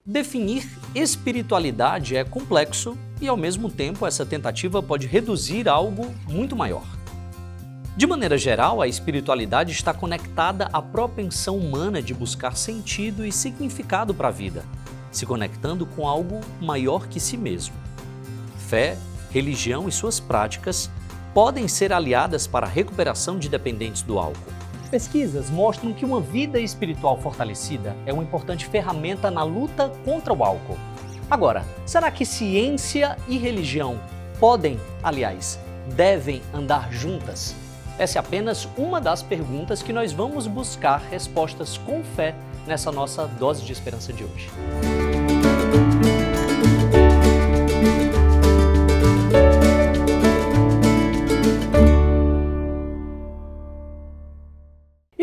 Definir espiritualidade é complexo e, ao mesmo tempo, essa tentativa pode reduzir algo muito maior. De maneira geral, a espiritualidade está conectada à propensão humana de buscar sentido e significado para a vida, se conectando com algo maior que si mesmo. Fé, religião e suas práticas podem ser aliadas para a recuperação de dependentes do álcool. Pesquisas mostram que uma vida espiritual fortalecida é uma importante ferramenta na luta contra o álcool. Agora, será que ciência e religião podem, aliás, devem andar juntas? Essa é apenas uma das perguntas que nós vamos buscar respostas com fé nessa nossa dose de esperança de hoje.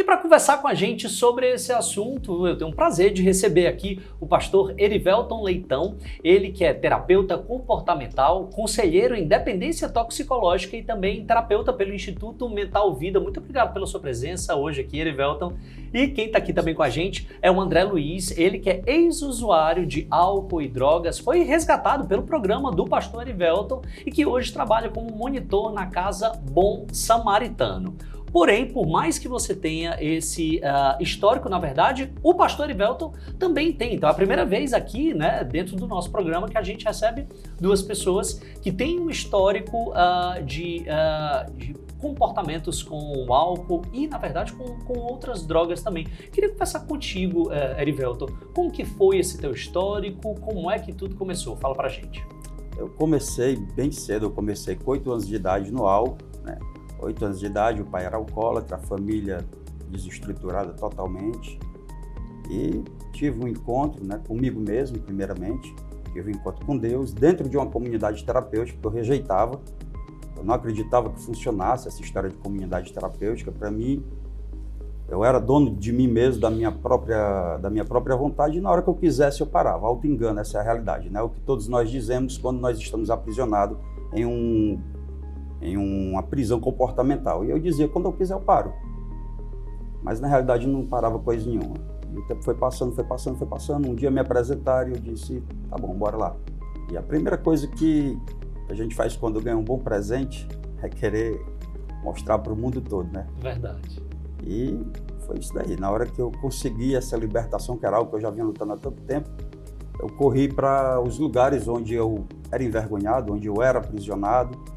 Para conversar com a gente sobre esse assunto, eu tenho o prazer de receber aqui o pastor Erivelton Leitão, ele que é terapeuta comportamental, conselheiro em dependência toxicológica e também terapeuta pelo Instituto Mental Vida. Muito obrigado pela sua presença hoje aqui, Erivelton. E quem está aqui também com a gente é o André Luiz, ele que é ex-usuário de álcool e drogas, foi resgatado pelo programa do pastor Erivelton e que hoje trabalha como monitor na Casa Bom Samaritano. Porém, por mais que você tenha esse histórico, na verdade, o pastor Erivelton também tem. Então, é a primeira vez aqui, né, dentro do nosso programa, que a gente recebe duas pessoas que têm um histórico de comportamentos com o álcool e, na verdade, com outras drogas também. Queria conversar contigo, Erivelton, como que foi esse teu histórico, como é que tudo começou? Fala pra gente. Eu comecei bem cedo, eu comecei com 8 anos de idade no álcool, né? 8 anos de idade, o pai era alcoólatra, a família desestruturada totalmente. E tive um encontro, né, comigo mesmo, primeiramente. Tive um encontro com Deus dentro de uma comunidade terapêutica que eu rejeitava. Eu não acreditava que funcionasse essa história de comunidade terapêutica. Para mim, eu era dono de mim mesmo, da minha própria vontade, e na hora que eu quisesse eu parava. Auto-engano, essa é a realidade, né? O que todos nós dizemos quando nós estamos aprisionados em uma prisão comportamental. E eu dizia, quando eu quiser eu paro. Mas na realidade não parava coisa nenhuma. E o tempo foi passando. Um dia me apresentaram e eu disse, tá bom, bora lá. E a primeira coisa que a gente faz quando ganha um bom presente é querer mostrar para o mundo todo, né? Verdade. E foi isso daí. Na hora que eu consegui essa libertação, que era algo que eu já vinha lutando há tanto tempo, eu corri para os lugares onde eu era envergonhado, onde eu era aprisionado,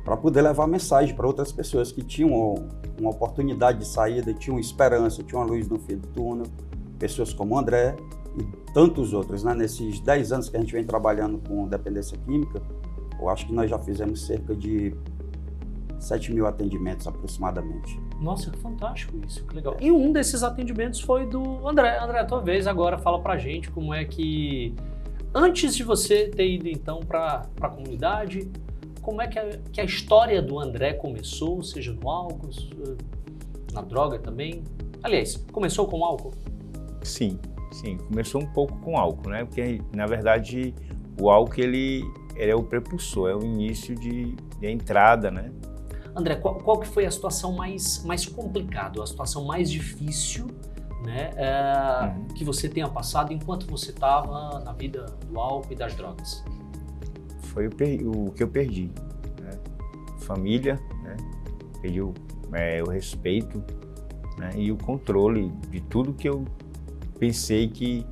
para poder levar mensagem para outras pessoas que tinham uma oportunidade de saída, tinham esperança, tinham uma luz no fim do túnel, pessoas como o André e tantos outros, né? Nesses 10 anos que a gente vem trabalhando com dependência química, eu acho que nós já fizemos cerca de 7.000 atendimentos aproximadamente. Nossa, que fantástico isso, que legal. E um desses atendimentos foi do André. André, a tua vez agora, fala pra gente como é que, antes de você ter ido então para a comunidade, como é que a história do André começou, seja no álcool, na droga também? Aliás, começou com álcool? Sim, começou um pouco com álcool, né? Porque, na verdade, o álcool ele é o prepulsor, é o início de entrada, né? André, qual que foi a situação mais complicada, a situação mais difícil, né, que você tenha passado enquanto você estava na vida do álcool e das drogas? Foi o que eu perdi, né? Família, né? Perdi o respeito, né? E o controle de tudo que eu pensei que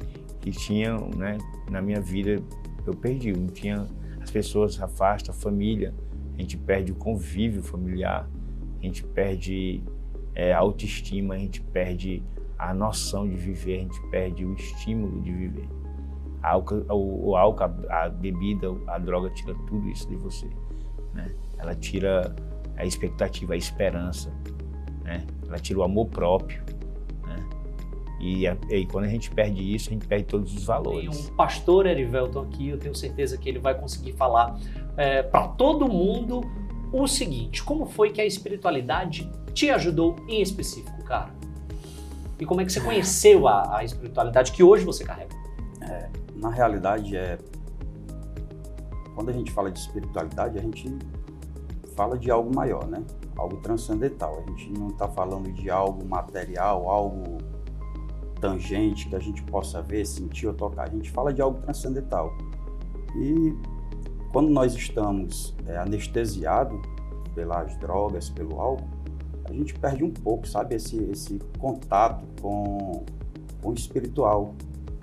tinha, né? Na minha vida eu perdi. Não tinha, as pessoas se afastam, a família, a gente perde o convívio familiar, a gente perde a autoestima, a gente perde a noção de viver, a gente perde o estímulo de viver. O álcool, a bebida, a droga tira tudo isso de você, né? Ela tira a expectativa, a esperança, né? Ela tira o amor próprio, né? E quando a gente perde isso, a gente perde todos os valores. Tem um pastor Erivelton aqui, eu tenho certeza que ele vai conseguir falar para todo mundo o seguinte: como foi que a espiritualidade te ajudou em específico, cara? E como é que você conheceu a espiritualidade que hoje você carrega? Na realidade, quando a gente fala de espiritualidade, a gente fala de algo maior, né? Algo transcendental. A gente não está falando de algo material, algo tangente, que a gente possa ver, sentir ou tocar. A gente fala de algo transcendental. E quando nós estamos anestesiados pelas drogas, pelo álcool, a gente perde um pouco, sabe, esse contato com o espiritual,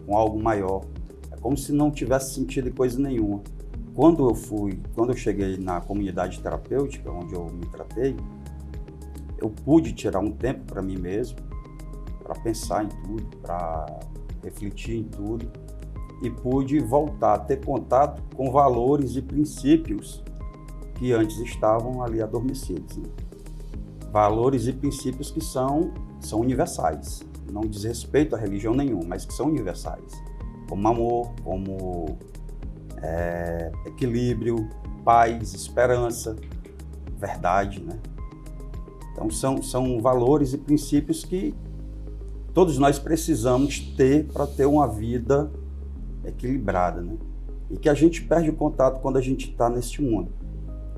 com algo maior. É como se não tivesse sentido coisa nenhuma. Quando eu cheguei na comunidade terapêutica, onde eu me tratei, eu pude tirar um tempo para mim mesmo, para pensar em tudo, para refletir em tudo, e pude voltar a ter contato com valores e princípios que antes estavam ali adormecidos, né? Valores e princípios que são universais, não diz respeito a religião nenhuma, mas que são universais, como amor, como equilíbrio, paz, esperança, verdade, né? Então são valores e princípios que todos nós precisamos ter para ter uma vida equilibrada, né? E que a gente perde o contato quando a gente está neste mundo.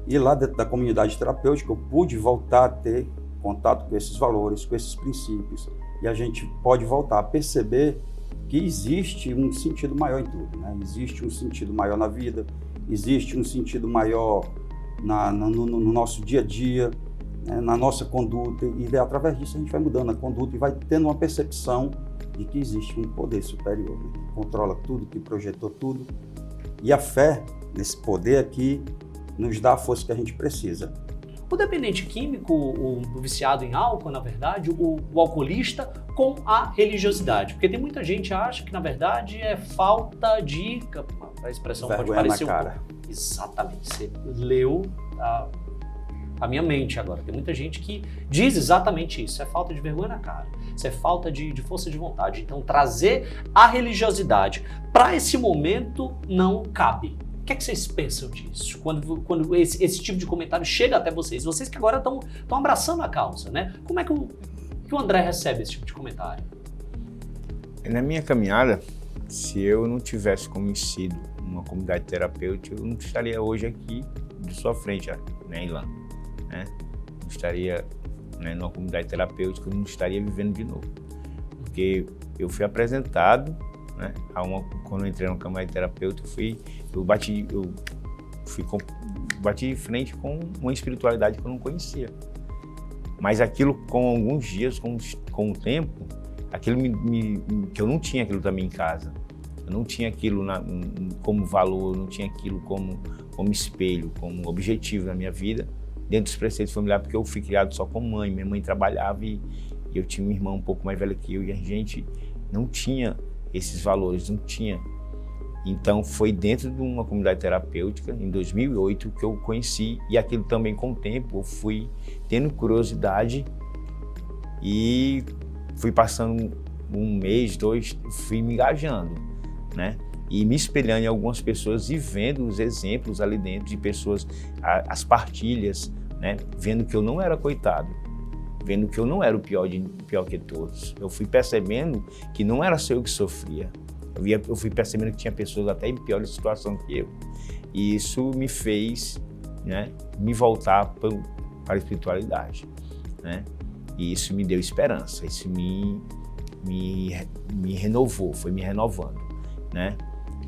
E lá dentro da comunidade terapêutica eu pude voltar a ter contato com esses valores, com esses princípios, e a gente pode voltar a perceber que existe um sentido maior em tudo, né? Existe um sentido maior na vida, existe um sentido maior no nosso dia a dia, né? Na nossa conduta, e através disso a gente vai mudando a conduta e vai tendo uma percepção de que existe um poder superior, né? Que controla tudo, que projetou tudo, e a fé nesse poder aqui nos dá a força que a gente precisa. O dependente químico, o viciado em álcool, na verdade, o alcoolista com a religiosidade. Porque tem muita gente que acha que, na verdade, é falta de... A expressão vergonha pode parecer na cara. Exatamente. Você leu a minha mente agora. Tem muita gente que diz exatamente isso. É falta de vergonha na cara. Isso é falta de força de vontade. Então, trazer a religiosidade para esse momento não cabe. O que é que vocês pensam disso? Quando esse tipo de comentário chega até vocês que agora estão abraçando a causa, né? Como é que o André recebe esse tipo de comentário? Na minha caminhada, se eu não tivesse conhecido uma comunidade terapêutica, eu não estaria hoje aqui de sua frente, né, Ilan? Né? Não estaria, né, numa comunidade terapêutica, eu não estaria vivendo de novo. Porque eu fui apresentado, né, quando eu entrei numa comunidade terapêutica, eu bati de frente com uma espiritualidade que eu não conhecia. Mas aquilo, com alguns dias, com o tempo, aquilo que eu não tinha aquilo também em casa. Eu não tinha aquilo como valor, não tinha aquilo como espelho, como objetivo na minha vida, dentro dos preceitos familiares, porque eu fui criado só com mãe. Minha mãe trabalhava e eu tinha um irmão um pouco mais velho que eu, e a gente não tinha esses valores, não tinha. Então foi dentro de uma comunidade terapêutica, em 2008, que eu conheci, e aquilo também com o tempo eu fui tendo curiosidade e fui passando um mês, 2, fui me engajando, né? E me espelhando em algumas pessoas e vendo os exemplos ali dentro de pessoas, as partilhas, né? Vendo que eu não era coitado, vendo que eu não era o pior que todos. Eu fui percebendo que não era só eu que sofria. Eu fui percebendo que tinha pessoas até em pior situação que eu. E isso me fez, né, me voltar para a espiritualidade, né? E isso me deu esperança, isso me renovou, foi me renovando, né?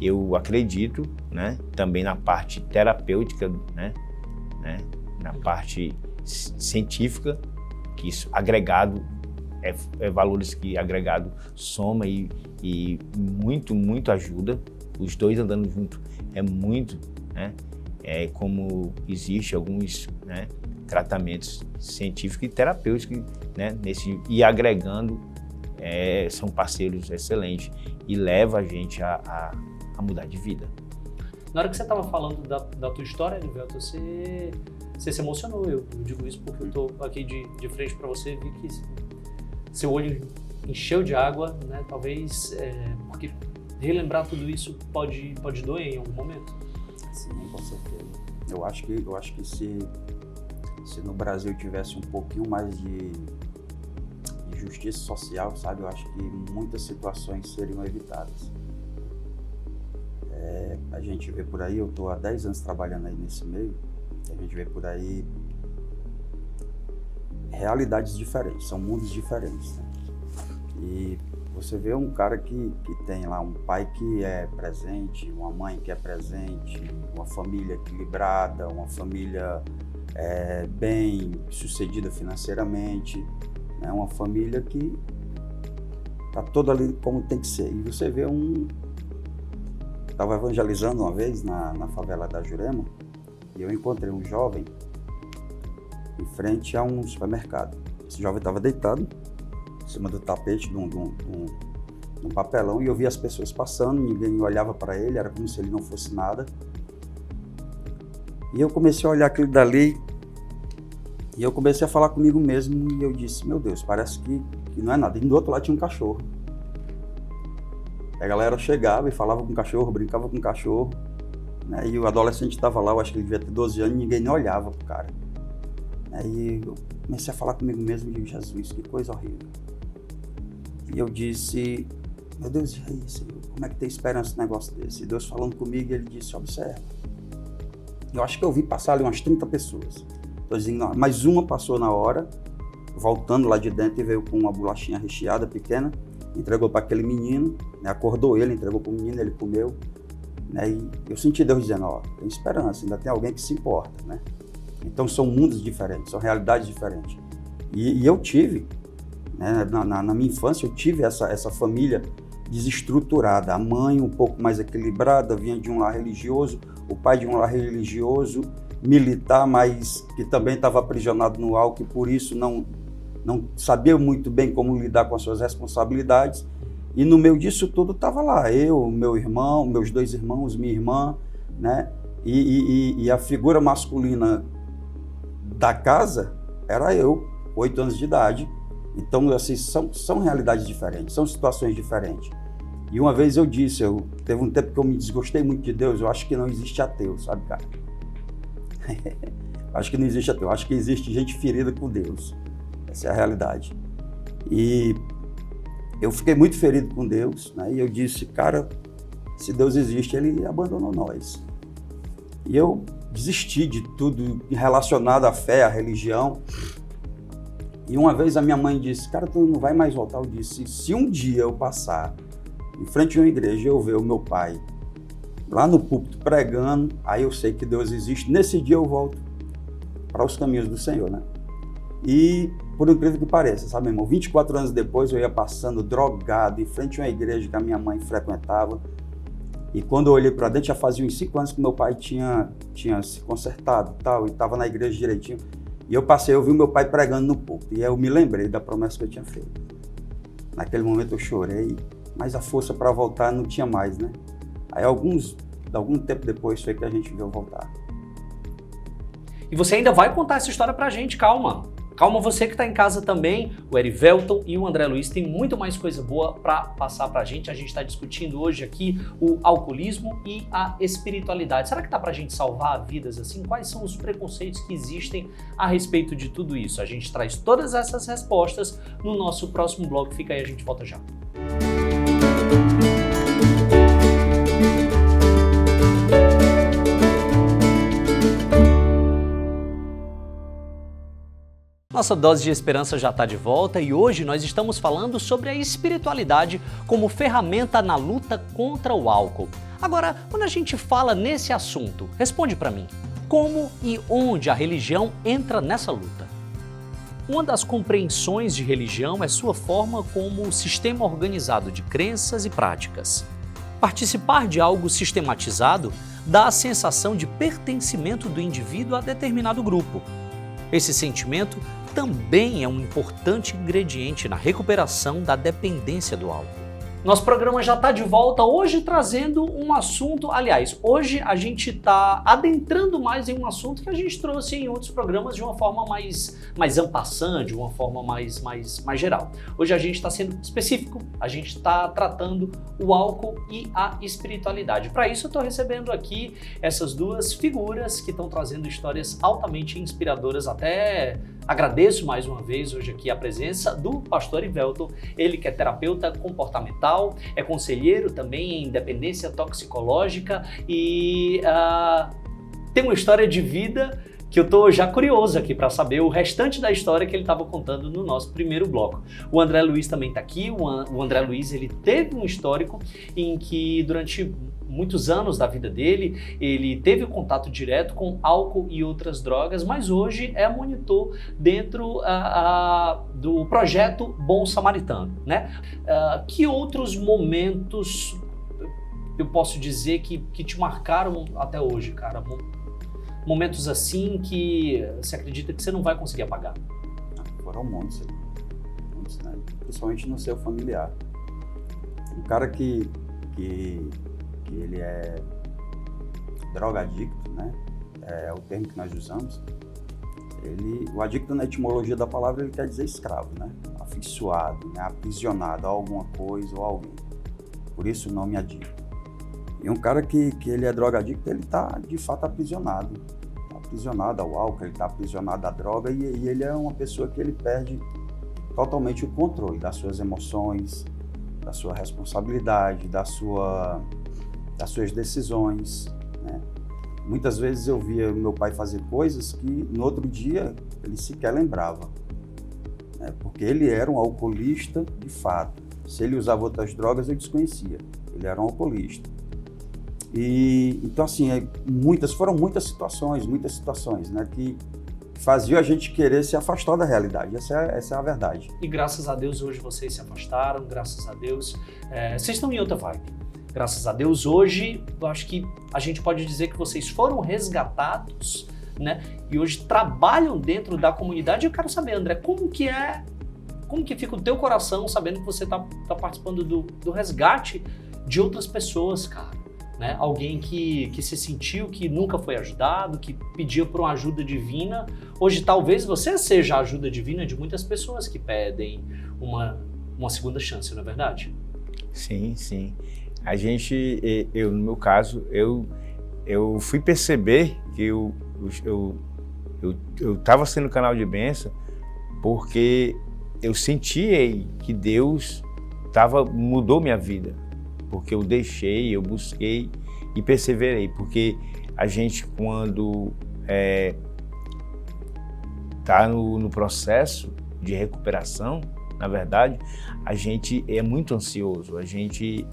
Eu acredito, né, também na parte terapêutica, né, na parte científica, que isso agregado valores que agregado soma e muito ajuda. Os dois andando junto é muito, né? É como existe alguns, né, tratamentos científicos e terapêuticos, né, e agregando, são parceiros excelentes e leva a gente a mudar de vida. Na hora que você estava falando da tua história, Erivelton, você se emocionou. Eu digo isso porque eu estou aqui de frente para você e vi que seu olho encheu de água, né? Talvez porque relembrar tudo isso pode doer em algum momento. Sim, com certeza. Eu acho que se no Brasil tivesse um pouquinho mais de justiça social, sabe? Eu acho que muitas situações seriam evitadas. A gente vê por aí, eu estou há 10 anos trabalhando aí nesse meio, a gente vê por aí realidades diferentes, são mundos diferentes, né? E você vê um cara que tem lá um pai que é presente, uma mãe que é presente, uma família equilibrada, uma família bem sucedida financeiramente, né? Uma família que está toda ali como tem que ser. E você vê Estava evangelizando uma vez na favela da Jurema e eu encontrei um jovem em frente a um supermercado. Esse jovem estava deitado em cima do tapete de um papelão e eu vi as pessoas passando, ninguém olhava para ele, era como se ele não fosse nada. E eu comecei a olhar aquilo dali e eu comecei a falar comigo mesmo e eu disse, meu Deus, parece que não é nada. E do outro lado tinha um cachorro. A galera chegava e falava com o cachorro, brincava com o cachorro, né? E o adolescente estava lá, eu acho que ele devia ter 12 anos, e ninguém nem olhava pro cara. Aí eu comecei a falar comigo mesmo e digo, Jesus, que coisa horrível. E eu disse, meu Deus, e aí, Senhor, como é que tem esperança num negócio desse? E Deus falando comigo, ele disse, observa. Eu acho que eu vi passar ali umas 30 pessoas. Estou dizendo, não, mas uma passou na hora, voltando lá de dentro e veio com uma bolachinha recheada pequena, entregou para aquele menino, né, acordou ele, entregou para o menino, ele comeu. Né, e eu senti Deus dizendo, ó, tem esperança, ainda tem alguém que se importa, né? Então são mundos diferentes, são realidades diferentes. E eu tive, né, na minha infância, eu tive essa família desestruturada. A mãe um pouco mais equilibrada, vinha de um lar religioso, o pai de um lar religioso, militar, mas que também estava aprisionado no álcool e por isso não sabia muito bem como lidar com as suas responsabilidades. E no meio disso tudo estava lá, eu, meu irmão, meus 2 irmãos, minha irmã, né? E a figura masculina da casa era eu, 8 anos de idade. Então, assim, são realidades diferentes, são situações diferentes. E uma vez eu disse, teve um tempo que eu me desgostei muito de Deus, eu acho que não existe ateu, sabe, cara? Acho que não existe ateu, acho que existe gente ferida com Deus. Essa é a realidade. E eu fiquei muito ferido com Deus, né? E eu disse, cara, se Deus existe, Ele abandonou nós. E eu desisti de tudo relacionado à fé, à religião. E uma vez a minha mãe disse, cara, tu não vai mais voltar. Eu disse, se um dia eu passar em frente a uma igreja e eu ver o meu pai lá no púlpito pregando, aí eu sei que Deus existe. Nesse dia eu volto para os caminhos do Senhor, né? E, por incrível que pareça, sabe, meu irmão, 24 anos depois eu ia passando drogado em frente a uma igreja que a minha mãe frequentava. E quando eu olhei para dentro, já fazia uns 5 anos que meu pai tinha se consertado e estava na igreja direitinho. E eu passei, eu vi o meu pai pregando no púlpito. E aí eu me lembrei da promessa que eu tinha feito. Naquele momento eu chorei, mas a força para voltar não tinha mais, né? Aí algum tempo depois foi que a gente veio voltar. E você ainda vai contar essa história pra gente, calma. Calma você que está em casa também, o Erivelton e o André Luiz tem muito mais coisa boa para passar para a gente. A gente está discutindo hoje aqui o alcoolismo e a espiritualidade. Será que dá para a gente salvar vidas assim? Quais são os preconceitos que existem a respeito de tudo isso? A gente traz todas essas respostas no nosso próximo bloco. Fica aí, a gente volta já. Nossa dose de esperança já está de volta e hoje nós estamos falando sobre a espiritualidade como ferramenta na luta contra o álcool. Agora, quando a gente fala nesse assunto, responde para mim, como e onde a religião entra nessa luta? Uma das compreensões de religião é sua forma como sistema organizado de crenças e práticas. Participar de algo sistematizado dá a sensação de pertencimento do indivíduo a determinado grupo. Esse sentimento também é um importante ingrediente na recuperação da dependência do álcool. Nosso programa já está de volta, hoje trazendo um assunto, aliás, hoje a gente está adentrando mais em um assunto que a gente trouxe em outros programas de uma forma mais en passant, de uma forma mais geral. Hoje a gente está sendo específico, a gente está tratando o álcool e a espiritualidade. Para isso eu estou recebendo aqui essas duas figuras que estão trazendo histórias altamente inspiradoras. Até agradeço mais uma vez hoje aqui a presença do pastor Erivelton, ele que é terapeuta comportamental, é conselheiro também em dependência toxicológica e tem uma história de vida que eu tô já curioso aqui para saber o restante da história que ele estava contando no nosso primeiro bloco. O André Luiz também está aqui. O André Luiz, ele teve um histórico em que durante muitos anos da vida dele, ele teve contato direto com álcool e outras drogas, mas hoje é monitor dentro do projeto Bom Samaritano, né? Que outros momentos eu posso dizer que te marcaram até hoje, cara? Momentos assim que você acredita que você não vai conseguir apagar? Foram muitos, né? Principalmente no seu familiar. Um cara que ele é drogadicto, né? É o termo que nós usamos. O adicto, na etimologia da palavra, ele quer dizer escravo, né? Aficionado, né? Aprisionado a alguma coisa ou alguém. Por isso o nome adicto. E um cara que ele é drogadicto, ele está de fato aprisionado. Tá aprisionado ao álcool, ele está aprisionado à droga e ele é uma pessoa que ele perde totalmente o controle das suas emoções, da sua responsabilidade, das suas decisões, né? Muitas vezes eu via meu pai fazer coisas que no outro dia ele sequer lembrava, né? Porque ele era um alcoolista de fato. Se ele usava outras drogas, eu desconhecia. Ele era um alcoolista. E então assim, foram muitas situações, né, que faziam a gente querer se afastar da realidade. Essa é a verdade. E graças a Deus hoje vocês se afastaram, graças a Deus vocês estão em outra vibe. Graças a Deus hoje, eu acho que a gente pode dizer que vocês foram resgatados, né, e hoje trabalham dentro da comunidade. Eu quero saber, André, como que fica o teu coração sabendo que você tá participando do resgate de outras pessoas, cara? Né? Alguém que se sentiu que nunca foi ajudado, que pedia por uma ajuda divina. Hoje talvez você seja a ajuda divina de muitas pessoas que pedem uma segunda chance, não é verdade? Sim, sim. No meu caso, eu fui perceber que eu estava sendo canal de bênção porque eu senti que Deus mudou minha vida. Porque eu deixei, eu busquei e perseverei. Porque a gente, quando está no processo de recuperação, na verdade, a gente é muito ansioso, a gente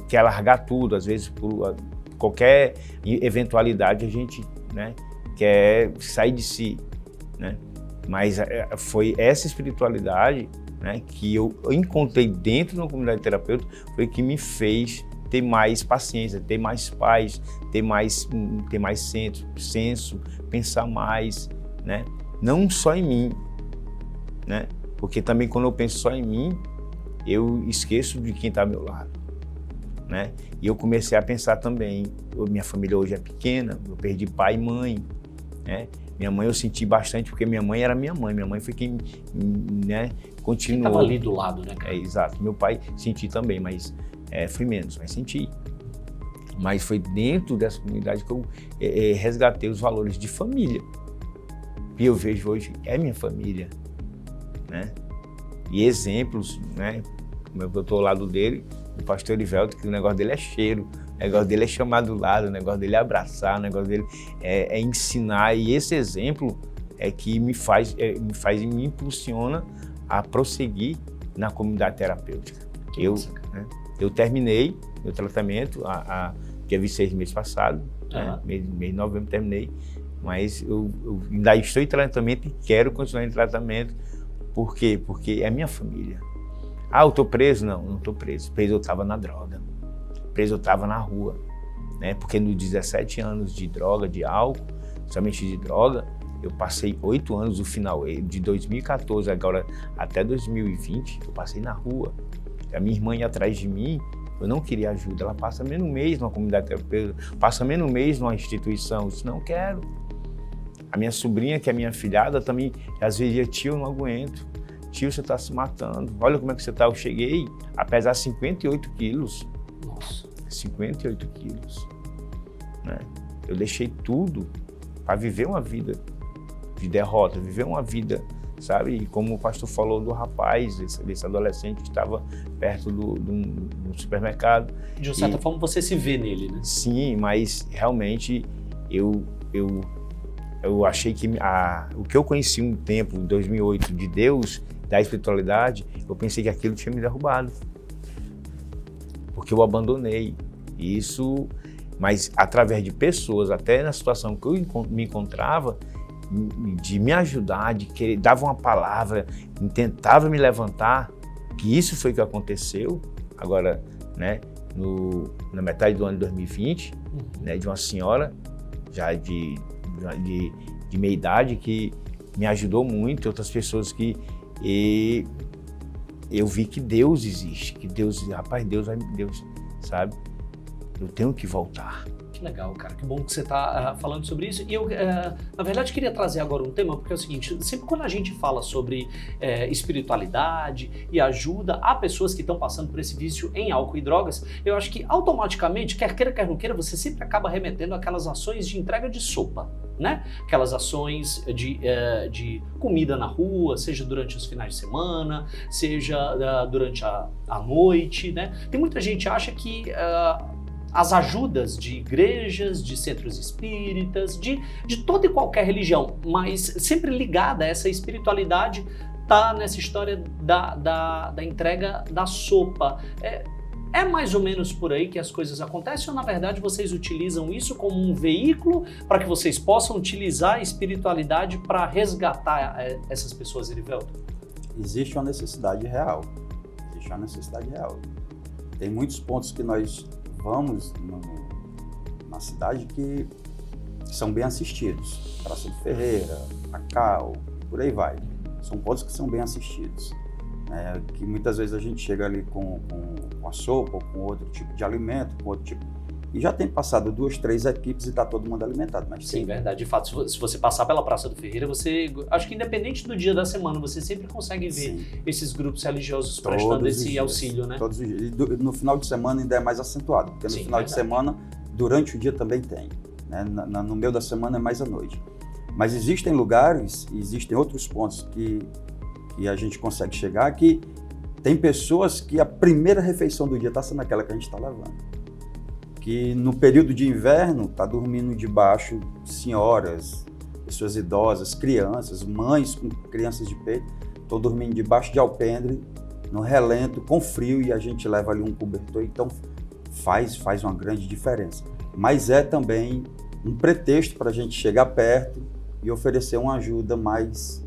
quer largar tudo. Às vezes, por qualquer eventualidade, a gente, né, quer sair de si, né? Mas foi essa espiritualidade, né, que eu encontrei dentro da comunidade terapêutica, foi que me fez ter mais paciência, ter mais paz, ter mais senso, pensar mais, né? Não só em mim, né? Porque também quando eu penso só em mim, eu esqueço de quem está ao meu lado, né? E eu comecei a pensar também, minha família hoje é pequena, eu perdi pai e mãe, né? Minha mãe eu senti bastante, porque minha mãe era minha mãe foi quem, né, continuou. Estava ali do lado, né, cara? Exato. Meu pai senti também, mas foi menos, mas senti. Mas foi dentro dessa comunidade que eu resgatei os valores de família. E eu vejo hoje, é minha família, né? E exemplos, né? Como eu estou ao lado dele, o pastor Erivelton, que o negócio dele é cheiro, o negócio dele é chamar do lado, o negócio dele é abraçar, o negócio dele é ensinar. E esse exemplo é que me faz e me impulsiona a prosseguir na comunidade terapêutica. Eu terminei meu tratamento dia 26 mês passado, né? mês de novembro terminei, mas eu ainda estou em tratamento e quero continuar em tratamento. Por quê? Porque é minha família. Eu estou preso? Não estou preso. Preso eu estava na droga. Preso eu estava na rua, né? Porque nos 17 anos de droga, de álcool, somente de droga, eu passei 8 anos, no final de 2014 agora até 2020, eu passei na rua. A minha irmã ia atrás de mim, eu não queria ajuda. Ela passa menos um mês numa comunidade terapêutica, passa menos um mês numa instituição. Eu disse, não quero. A minha sobrinha, que é minha filhada, também às vezes dizia, tio, eu não aguento. Tio, você está se matando. Olha como é que você está. Eu cheguei a pesar 58 quilos. Nossa. 58 quilos. Né? Eu deixei tudo para viver uma vida de derrota, viver uma vida, sabe? E como o pastor falou do rapaz, desse adolescente que estava perto do supermercado. De uma certa forma você se vê nele, né? Sim, mas realmente eu eu achei que o que eu conheci um tempo, em 2008, de Deus, da espiritualidade, eu pensei que aquilo tinha me derrubado. Porque eu abandonei. Isso, mas através de pessoas, até na situação que eu me encontrava, de me ajudar, de querer, dava uma palavra, tentava me levantar, que isso foi o que aconteceu. Agora, né, na metade do ano de 2020, né, de uma senhora já de meia idade que me ajudou muito, outras pessoas que eu vi que Deus existe, que Deus, rapaz, Deus, sabe? Eu tenho que voltar. Que legal, cara. Que bom que você está falando sobre isso. E eu, na verdade, queria trazer agora um tema, porque é o seguinte, sempre quando a gente fala sobre espiritualidade e ajuda a pessoas que estão passando por esse vício em álcool e drogas, eu acho que automaticamente, quer queira, quer não queira, você sempre acaba remetendo àquelas ações de entrega de sopa, né? Aquelas ações de comida na rua, seja durante os finais de semana, seja durante a noite, né? Tem muita gente que acha que as ajudas de igrejas, de centros espíritas, de toda e qualquer religião, mas sempre ligada a essa espiritualidade, tá nessa história da entrega da sopa. É mais ou menos por aí que as coisas acontecem, ou na verdade vocês utilizam isso como um veículo para que vocês possam utilizar a espiritualidade para resgatar essas pessoas, Erivelton? Existe uma necessidade real. Existe uma necessidade real. Tem muitos pontos que nós vamos na cidade que são bem assistidos. Praça do Ferreira, Cacau, por aí vai. São pontos que são bem assistidos. Que muitas vezes a gente chega ali com a sopa ou com outro tipo de alimento, com outro tipo. E já tem passado 2, 3 equipes e está todo mundo alimentado. Mas sim, verdade. De fato, se você passar pela Praça do Ferreira, você, acho que independente do dia da semana, você sempre consegue ver sim, esses grupos religiosos prestando esse auxílio, né? Todos os dias. E no final de semana ainda é mais acentuado, porque no sim, final de semana, durante o dia também tem. Né? No meio da semana é mais à noite. Mas existem lugares, existem outros pontos que a gente consegue chegar, que tem pessoas que a primeira refeição do dia está sendo aquela que a gente está levando. Que no período de inverno está dormindo debaixo senhoras, pessoas idosas, crianças, mães com crianças de peito, estão dormindo debaixo de alpendre, no relento, com frio, e a gente leva ali um cobertor, então faz uma grande diferença. Mas é também um pretexto para a gente chegar perto e oferecer uma ajuda mais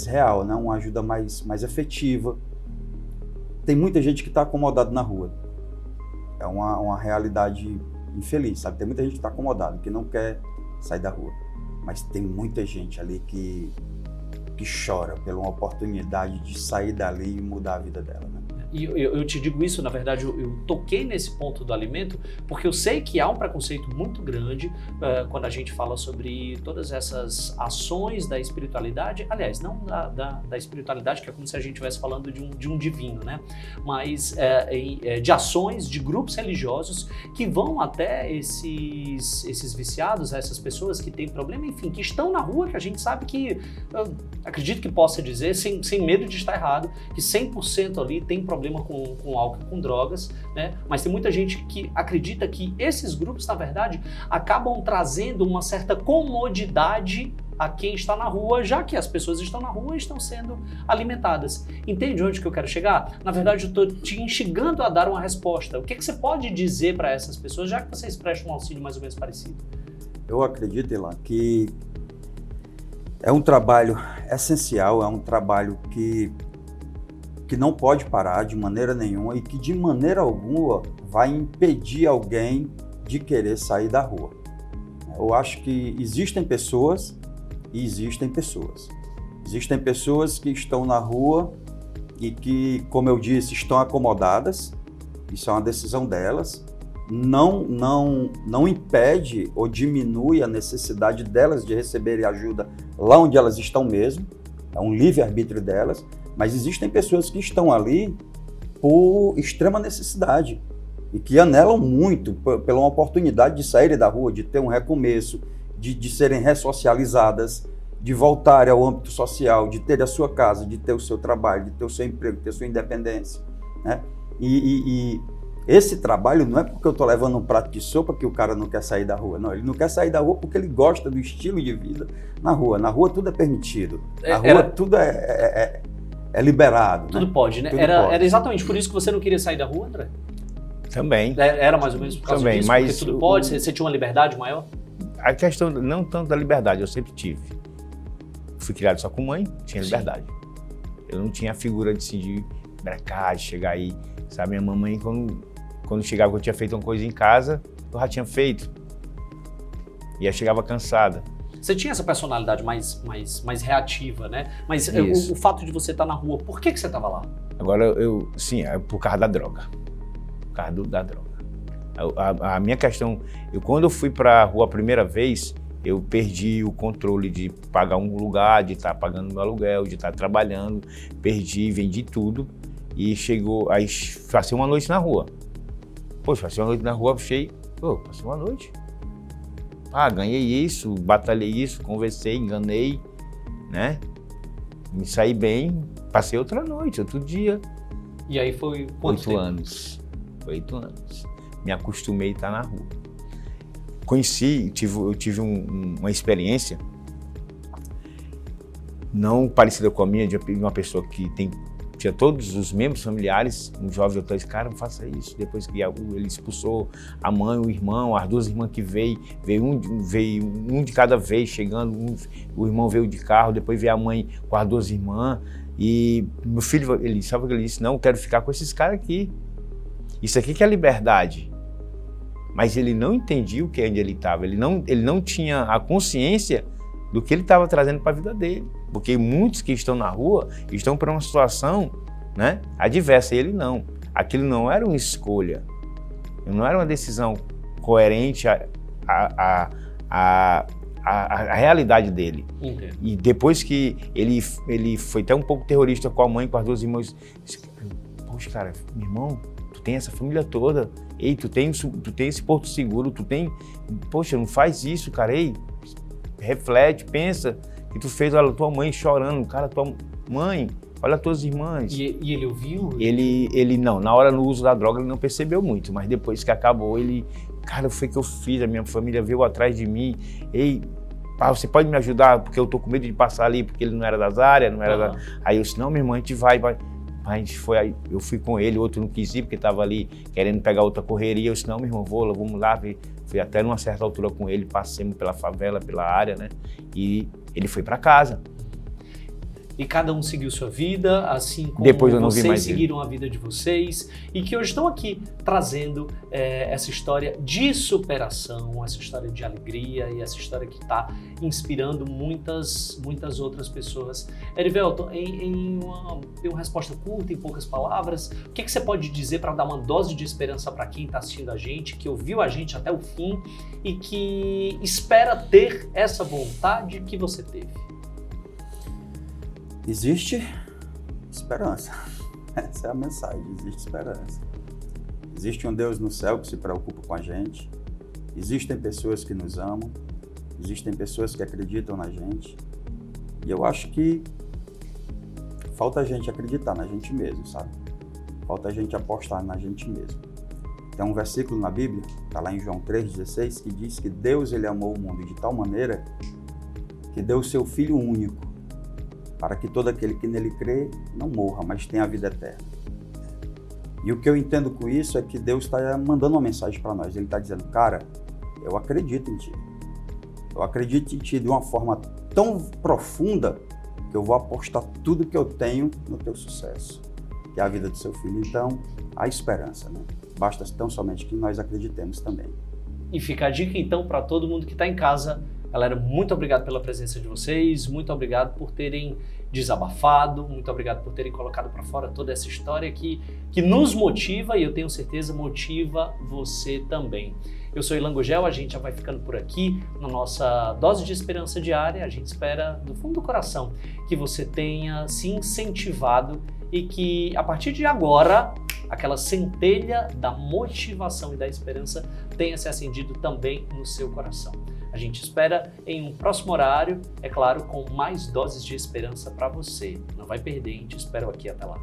real, né? Uma ajuda mais efetiva. Tem muita gente que está acomodada na rua. É uma realidade infeliz, sabe? Tem muita gente que está acomodada, que não quer sair da rua. Mas tem muita gente ali que chora pela uma oportunidade de sair dali e mudar a vida dela, né? E eu te digo isso, na verdade, eu toquei nesse ponto do alimento, porque eu sei que há um preconceito muito grande quando a gente fala sobre todas essas ações da espiritualidade, aliás, não da espiritualidade, que é como se a gente estivesse falando de um divino, né? Mas de ações de grupos religiosos que vão até esses viciados, essas pessoas que têm problema, enfim, que estão na rua, que a gente sabe que, acredito que possa dizer, sem medo de estar errado, que 100% ali tem problema com álcool, com drogas, né? Mas tem muita gente que acredita que esses grupos, na verdade, acabam trazendo uma certa comodidade a quem está na rua, já que as pessoas estão na rua e estão sendo alimentadas. Entende onde que eu quero chegar? Na verdade, eu estou te instigando a dar uma resposta. O que você pode dizer para essas pessoas, já que vocês prestam um auxílio mais ou menos parecido? Eu acredito, Elan, que é um trabalho essencial, é um trabalho que não pode parar de maneira nenhuma e que de maneira alguma vai impedir alguém de querer sair da rua. Eu acho que existem pessoas e existem pessoas. Existem pessoas que estão na rua e que, como eu disse, estão acomodadas, isso é uma decisão delas, não impede ou diminui a necessidade delas de receberem ajuda lá onde elas estão mesmo, é um livre-arbítrio delas. Mas existem pessoas que estão ali por extrema necessidade e que anelam muito pela uma oportunidade de saírem da rua, de ter um recomeço, de serem ressocializadas, de voltarem ao âmbito social, de ter a sua casa, de ter o seu trabalho, de ter o seu emprego, de ter a sua independência, né? E Esse trabalho não é porque eu estou levando um prato de sopa que o cara não quer sair da rua. Não, ele não quer sair da rua porque ele gosta do estilo de vida na rua. Na rua tudo é permitido. Na rua tudo é liberado. Tudo, né? Pode, né? Tudo era, pode. Era exatamente por isso que você não queria sair da rua, André? Também. Era mais ou menos por causa disso? Mas porque tudo pode? Você tinha uma liberdade maior? A questão não tanto da liberdade, eu sempre tive. Fui criado só com mãe, tinha liberdade. Eu não tinha a figura de brincar, de chegar aí. Sabe, minha mamãe, quando chegava que eu tinha feito uma coisa em casa, eu já tinha feito. E aí chegava cansada. Você tinha essa personalidade mais reativa, né? Mas o fato de você estar na rua, por que você estava lá? Agora, sim, é por causa da droga. Por causa da droga. A minha questão, quando eu fui para a rua a primeira vez, eu perdi o controle de pagar um lugar, de estar pagando meu aluguel, de estar trabalhando, vendi tudo e aí passei uma noite na rua. Poxa, passei uma noite na rua, passei uma noite. Ganhei isso, batalhei isso, conversei, enganei, né? Me saí bem, passei outra noite, outro dia. E aí foi quanto tempo? 8 anos. Foi 8 anos. Me acostumei a estar na rua. Eu tive uma experiência não parecida com a minha, de uma pessoa que tinha todos os membros familiares, um jovem, eu disse, cara, não faça isso. Depois que ele expulsou a mãe, o irmão, as duas irmãs que veio um de cada vez chegando, o irmão veio de carro, depois veio a mãe com as duas irmãs, e meu filho, sabe o que ele disse? Não, eu quero ficar com esses caras aqui. Isso aqui que é liberdade. Mas ele não entendia onde ele estava, ele não tinha a consciência do que ele estava trazendo para a vida dele. Porque muitos que estão na rua estão para uma situação, né, adversa, e ele não. Aquilo não era uma escolha, não era uma decisão coerente à realidade dele. Entendo. E depois que ele foi até um pouco terrorista com a mãe, com as duas irmãs, disse, poxa, cara, meu irmão, tu tem essa família toda, ei, tu tem esse porto seguro, poxa, não faz isso, cara, ei, reflete, pensa, que tu fez, olha, tua mãe chorando, cara, tua mãe, olha as tuas irmãs. E ele ouviu? Ele não, na hora no uso da droga ele não percebeu muito, mas depois que acabou, cara, foi o que eu fiz, a minha família veio atrás de mim, ei, você pode me ajudar, porque eu tô com medo de passar ali, porque ele não era das áreas, não era Aí eu disse, não, meu irmão, a gente vai. A gente foi, eu fui com ele, o outro não quis ir, porque estava ali querendo pegar outra correria. Eu disse, não, meu irmão, vamos lá. Fui até numa certa altura com ele, passemos pela favela, pela área, né? E ele foi para casa. E cada um seguiu sua vida, assim como depois eu não vi vocês mais seguiram a vida de vocês, e que hoje estão aqui trazendo essa história de superação, essa história de alegria e essa história que está inspirando muitas outras pessoas. Erivelton, em uma resposta curta, em poucas palavras, o que você pode dizer para dar uma dose de esperança para quem está assistindo a gente, que ouviu a gente até o fim e que espera ter essa vontade que você teve? Existe esperança. Essa é a mensagem, existe esperança. Existe um Deus no céu que se preocupa com a gente. Existem pessoas que nos amam. Existem pessoas que acreditam na gente. E eu acho que falta a gente acreditar na gente mesmo, sabe? Falta a gente apostar na gente mesmo. Tem um versículo na Bíblia, está lá em João 3,16, que diz que Deus ele amou o mundo de tal maneira que deu o seu Filho único, para que todo aquele que nele crê não morra, mas tenha a vida eterna. E o que eu entendo com isso é que Deus está mandando uma mensagem para nós. Ele está dizendo, cara, eu acredito em ti. Eu acredito em ti de uma forma tão profunda que eu vou apostar tudo que eu tenho no teu sucesso, que é a vida do seu filho. Então, há esperança, né? Basta tão somente que nós acreditemos também. E fica a dica, então, para todo mundo que está em casa. Galera, muito obrigado pela presença de vocês, muito obrigado por terem desabafado, muito obrigado por terem colocado para fora toda essa história que nos motiva e eu tenho certeza motiva você também. Eu sou Ilan Gugel, a gente já vai ficando por aqui na nossa dose de esperança diária. A gente espera do fundo do coração que você tenha se incentivado e que a partir de agora aquela centelha da motivação e da esperança tenha se acendido também no seu coração. A gente espera em um próximo horário, é claro, com mais doses de esperança para você. Não vai perder, a gente espera aqui até lá.